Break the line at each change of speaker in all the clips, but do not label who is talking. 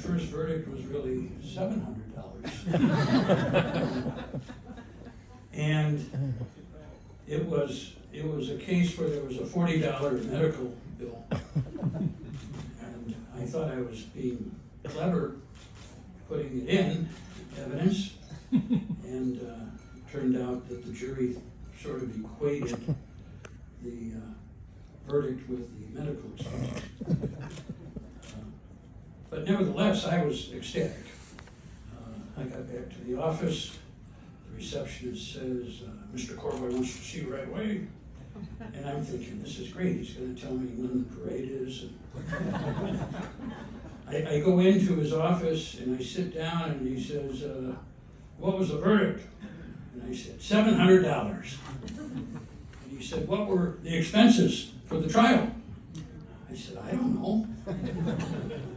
first verdict was really $700. And it was a case where there was a $40 medical bill. And I thought I was being clever putting it in, evidence, and turned out that the jury sort of equated the verdict with the medical expenses. But nevertheless, I was ecstatic. I got back to the office. The receptionist says, Mr. Corboy wants to see you right away. And I'm thinking, this is great. He's going to tell me when the parade is. I go into his office and I sit down and he says, what was the verdict? And I said, $700. And he said, what were the expenses for the trial? I said, I don't know.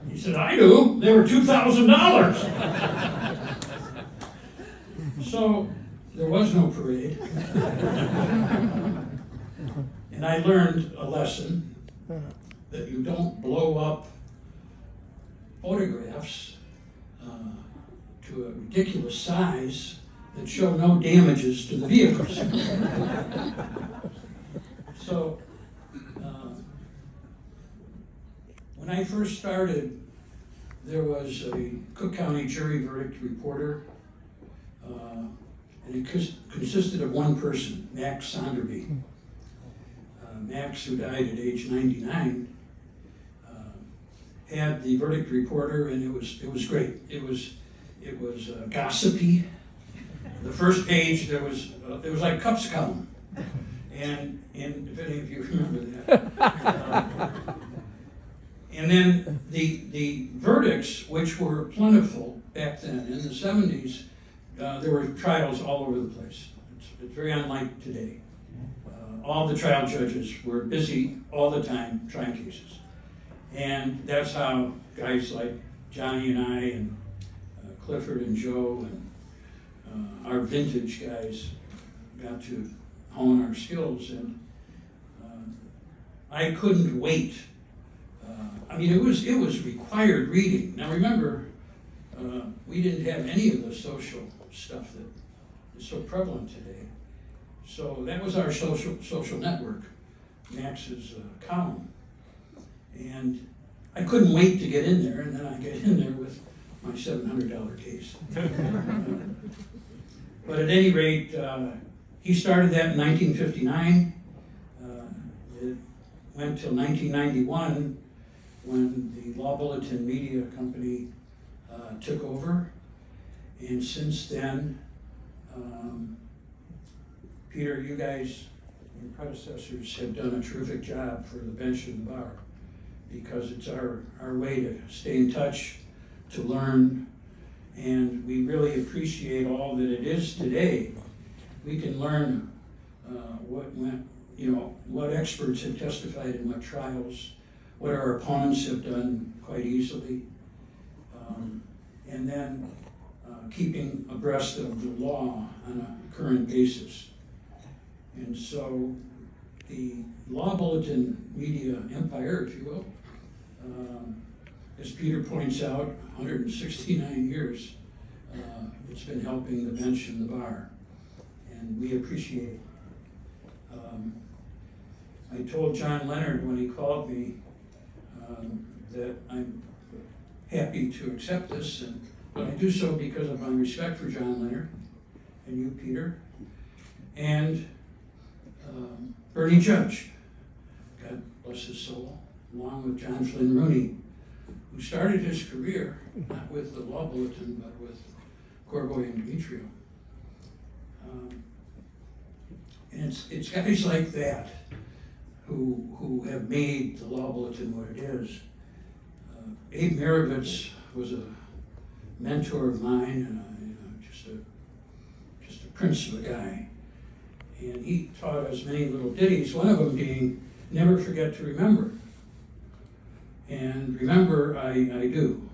He said, I do. They were $2,000. So there was no parade. And I learned a lesson that you don't blow up photographs to a ridiculous size that show no damages to the vehicles. So when I first started, there was a Cook County jury verdict reporter, and it consisted of one person, Max Sonderby. Max, who died at age 99, had the verdict reporter, and it was great. It was gossipy. The first page there was like Cup's column, and if any of you remember that. And then the verdicts, which were plentiful back then in the 70s, there were trials all over the place. It's very unlike today. All the trial judges were busy all the time trying cases. And that's how guys like Johnny and I and Clifford and Joe and our vintage guys got to hone our skills. And I couldn't wait. It was required reading. Now remember, we didn't have any of the social stuff that is so prevalent today. So that was our social network, Max's column. And I couldn't wait to get in there, and then I get in there with my $700 case. But at any rate, he started that in 1959. It went till 1991 when the Law Bulletin Media Company took over. And since then, Peter, you guys, your predecessors, have done a terrific job for the bench and the bar, because it's our way to stay in touch, to learn, and we really appreciate all that it is today. We can learn what experts have testified in what trials, what our opponents have done quite easily, and then keeping abreast of the law on a current basis. And so the Law Bulletin Media Empire, if you will, as Peter points out, 169 years, it's been helping the bench and the bar, and we appreciate it. I told John Leonard when he called me that I'm happy to accept this, but I do so because of my respect for John Leonard and you, Peter, and Bernie Judge, God bless his soul, along with John Flynn Rooney, who started his career not with the Law Bulletin but with Corboy Demetrio. And it's guys like that who have made the Law Bulletin what it is. Abe Marovitz was a mentor of mine, and just a prince of a guy. And he taught us many little ditties, one of them being, never forget to remember. And remember, I do.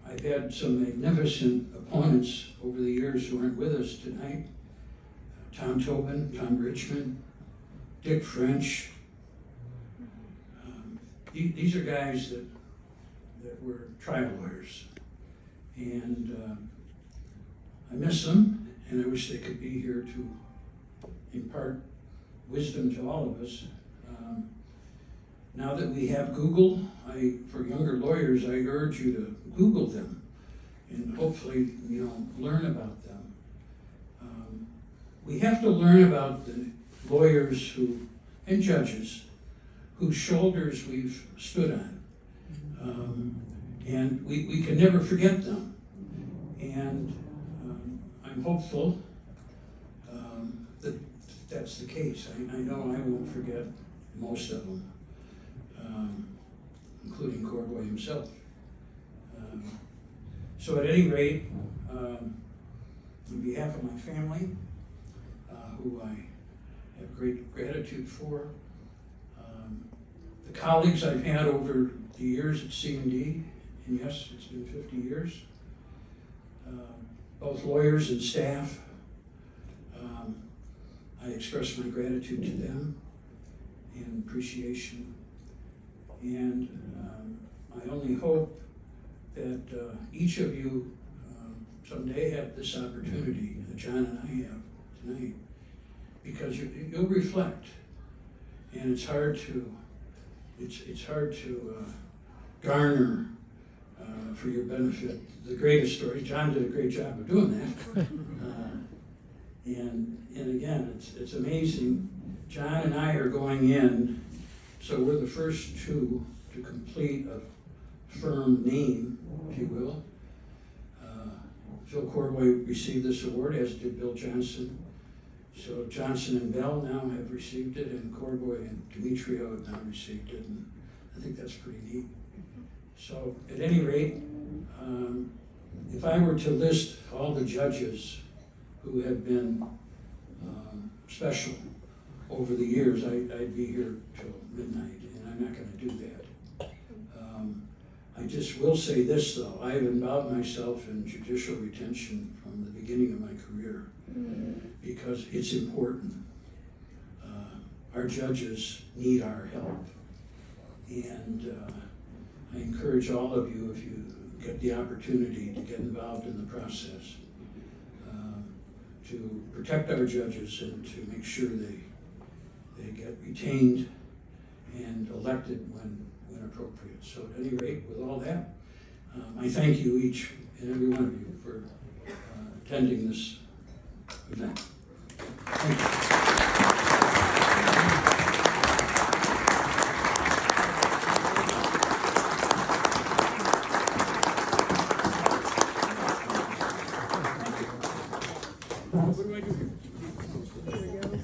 I've had some magnificent opponents over the years who aren't with us tonight. Tom Tobin, Tom Bridgeman, Dick French. These are guys that were trial lawyers. And I miss them, and I wish they could be here to impart wisdom to all of us. Now that we have Google, for younger lawyers, I urge you to Google them and hopefully, learn about them. We have to learn about the lawyers and judges whose shoulders we've stood on. And we can never forget them. And I'm hopeful that that's the case. I know I won't forget most of them, including Corboy himself. So at any rate, on behalf of my family, who I have great gratitude for, the colleagues I've had over the years at C&D, and yes, it's been 50 years, both lawyers and staff, I express my gratitude to them and appreciation. And I only hope that each of you someday have this opportunity that John and I have tonight, because you'll reflect, and it's hard to garner for your benefit the greatest stories. John did a great job of doing that. And again, it's amazing. John and I are going in, so we're the first two to complete a firm name, if you will. Phil Corboy received this award, as did Bill Johnson. So Johnson and Bell now have received it, and Corboy and Demetrio have now received it, and I think that's pretty neat. So at any rate, if I were to list all the judges who have been special over the years, I'd be here till midnight, and I'm not going to do that. I just will say this, though. I have involved myself in judicial retention from the beginning of my career because it's important. Our judges need our help, and I encourage all of you, if you get the opportunity, to get involved in the process, to protect our judges and to make sure they get retained and elected when appropriate. So at any rate, with all that, I thank you, each and every one of you, for attending this event. Thank you.
What do I do here? There we go.